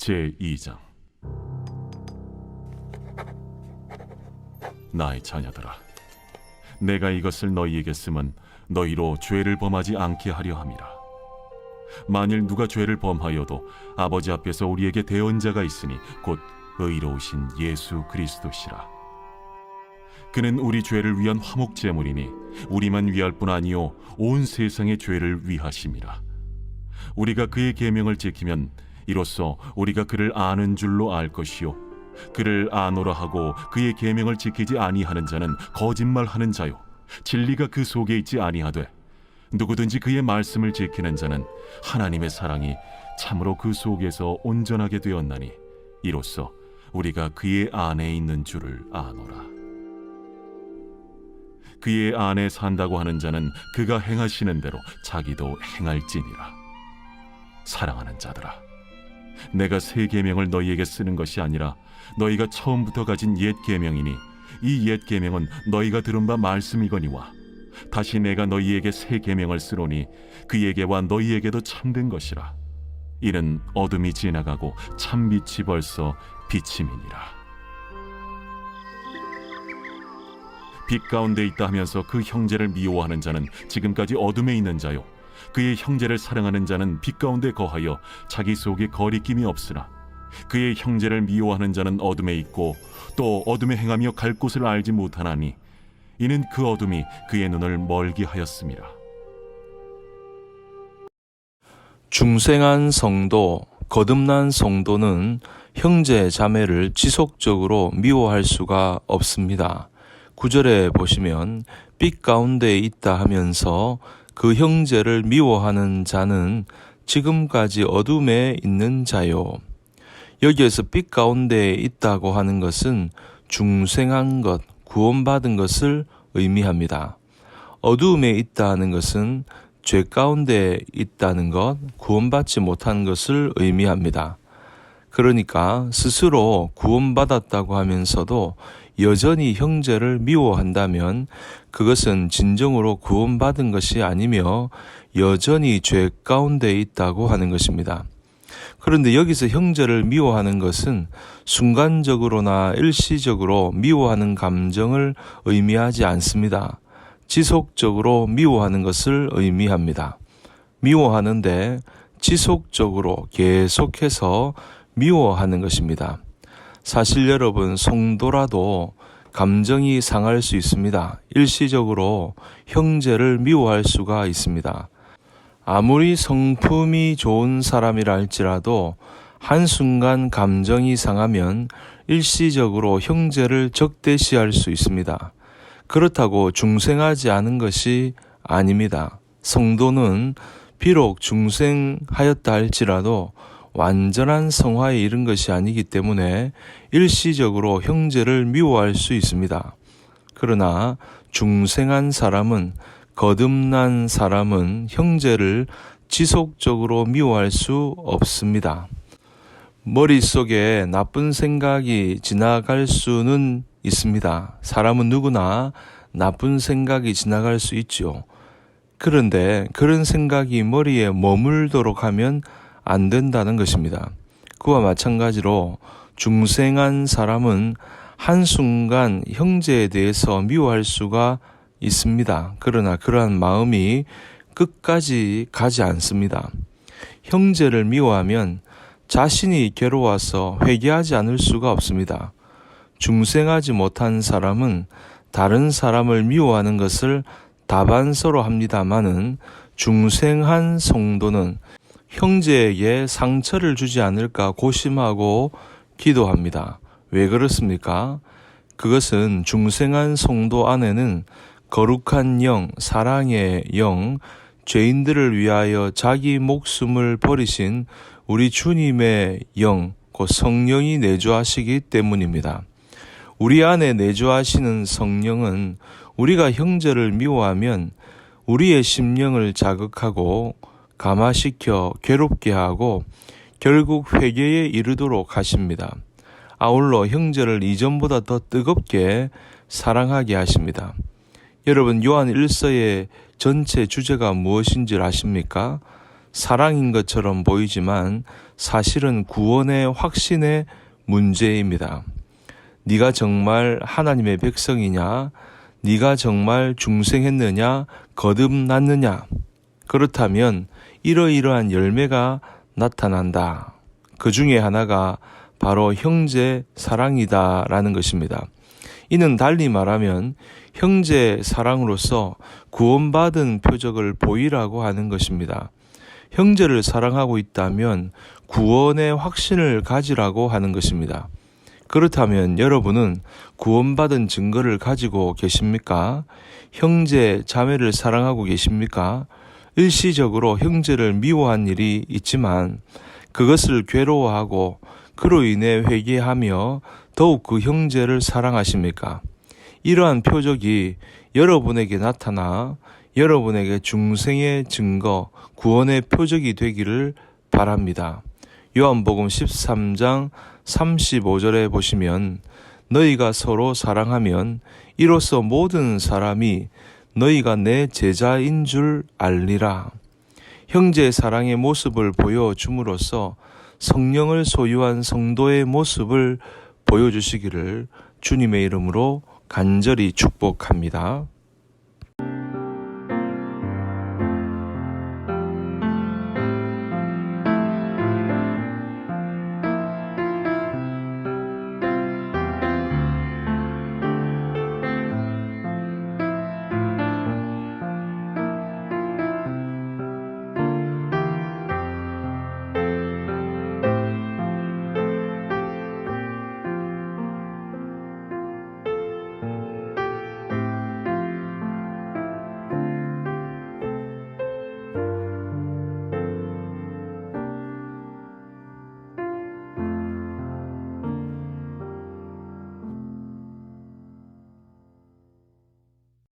제2장. 나의 자녀들아, 내가 이것을 너희에게 쓰면 너희로 죄를 범하지 않게 하려 함이라. 만일 누가 죄를 범하여도 아버지 앞에서 우리에게 대언자가 있으니 곧 의로우신 예수 그리스도시라. 그는 우리 죄를 위한 화목제물이니 우리만 위할 뿐 아니요 온 세상의 죄를 위하심이라. 우리가 그의 계명을 지키면 이로써 우리가 그를 아는 줄로 알 것이요 그를 아노라 하고 그의 계명을 지키지 아니하는 자는 거짓말하는 자요 진리가 그 속에 있지 아니하되 누구든지 그의 말씀을 지키는 자는 하나님의 사랑이 참으로 그 속에서 온전하게 되었나니 이로써 우리가 그의 안에 있는 줄을 아노라. 그의 안에 산다고 하는 자는 그가 행하시는 대로 자기도 행할지니라. 사랑하는 자들아, 내가 새 계명을 너희에게 쓰는 것이 아니라 너희가 처음부터 가진 옛 계명이니 이 옛 계명은 너희가 들은 바 말씀이거니와 다시 내가 너희에게 새 계명을 쓰노니 그에게와 너희에게도 참된 것이라. 이는 어둠이 지나가고 참빛이 벌써 비침이니라. 빛 가운데 있다 하면서 그 형제를 미워하는 자는 지금까지 어둠에 있는 자요 그의 형제를 사랑하는 자는 빛 가운데 거하여 자기 속에 거리낌이 없으나 그의 형제를 미워하는 자는 어둠에 있고 또 어둠에 행하며 갈 곳을 알지 못하나니 이는 그 어둠이 그의 눈을 멀게 하였음이라. 중생한 성도, 거듭난 성도는 형제 자매를 지속적으로 미워할 수가 없습니다. 9절에 보시면 빛 가운데 있다 하면서 그 형제를 미워하는 자는 지금까지 어둠에 있는 자요. 여기에서 빛 가운데 있다고 하는 것은 중생한 것, 구원받은 것을 의미합니다. 어두움에 있다는 것은 죄 가운데 있다는 것, 구원받지 못한 것을 의미합니다. 그러니까 스스로 구원받았다고 하면서도 여전히 형제를 미워한다면 그것은 진정으로 구원받은 것이 아니며 여전히 죄 가운데 있다고 하는 것입니다. 그런데 여기서 형제를 미워하는 것은 순간적으로나 일시적으로 미워하는 감정을 의미하지 않습니다. 지속적으로 미워하는 것을 의미합니다. 미워하는데 지속적으로 계속해서 미워하는 것입니다. 사실 여러분, 성도라도 감정이 상할 수 있습니다. 일시적으로 형제를 미워할 수가 있습니다. 아무리 성품이 좋은 사람이라 할지라도 한순간 감정이 상하면 일시적으로 형제를 적대시할 수 있습니다. 그렇다고 중생하지 않은 것이 아닙니다. 성도는 비록 중생하였다 할지라도 완전한 성화에 이른 것이 아니기 때문에 일시적으로 형제를 미워할 수 있습니다. 그러나 중생한 사람은, 거듭난 사람은 형제를 지속적으로 미워할 수 없습니다. 머릿속에 나쁜 생각이 지나갈 수는 있습니다. 사람은 누구나 나쁜 생각이 지나갈 수 있죠. 그런데 그런 생각이 머리에 머물도록 하면 안 된다는 것입니다. 그와 마찬가지로 중생한 사람은 한순간 형제에 대해서 미워할 수가 있습니다. 그러나 그러한 마음이 끝까지 가지 않습니다. 형제를 미워하면 자신이 괴로워서 회개하지 않을 수가 없습니다. 중생하지 못한 사람은 다른 사람을 미워하는 것을 다반서로 합니다마는 중생한 성도는 형제에게 상처를 주지 않을까 고심하고 기도합니다. 왜 그렇습니까? 그것은 중생한 성도 안에는 거룩한 영, 사랑의 영, 죄인들을 위하여 자기 목숨을 버리신 우리 주님의 영, 곧 성령이 내주하시기 때문입니다. 우리 안에 내주하시는 성령은 우리가 형제를 미워하면 우리의 심령을 자극하고 감화시켜 괴롭게 하고 결국 회개에 이르도록 하십니다. 아울러 형제를 이전보다 더 뜨겁게 사랑하게 하십니다. 여러분, 요한 1서의 전체 주제가 무엇인지 아십니까? 사랑인 것처럼 보이지만 사실은 구원의 확신의 문제입니다. 네가 정말 하나님의 백성이냐? 네가 정말 중생했느냐? 거듭났느냐? 그렇다면 이러이러한 열매가 나타난다. 그 중에 하나가 바로 형제 사랑이다라는 것입니다. 이는 달리 말하면 형제 사랑으로서 구원받은 표적을 보이라고 하는 것입니다. 형제를 사랑하고 있다면 구원의 확신을 가지라고 하는 것입니다. 그렇다면 여러분은 구원받은 증거를 가지고 계십니까? 형제, 자매를 사랑하고 계십니까? 일시적으로 형제를 미워한 일이 있지만 그것을 괴로워하고 그로 인해 회개하며 더욱 그 형제를 사랑하십니까? 이러한 표적이 여러분에게 나타나 여러분에게 중생의 증거, 구원의 표적이 되기를 바랍니다. 요한복음 13장 35절에 보시면 너희가 서로 사랑하면 이로써 모든 사람이 너희가 내 제자인 줄 알리라. 형제의 사랑의 모습을 보여줌으로써 성령을 소유한 성도의 모습을 보여주시기를 주님의 이름으로 간절히 축복합니다.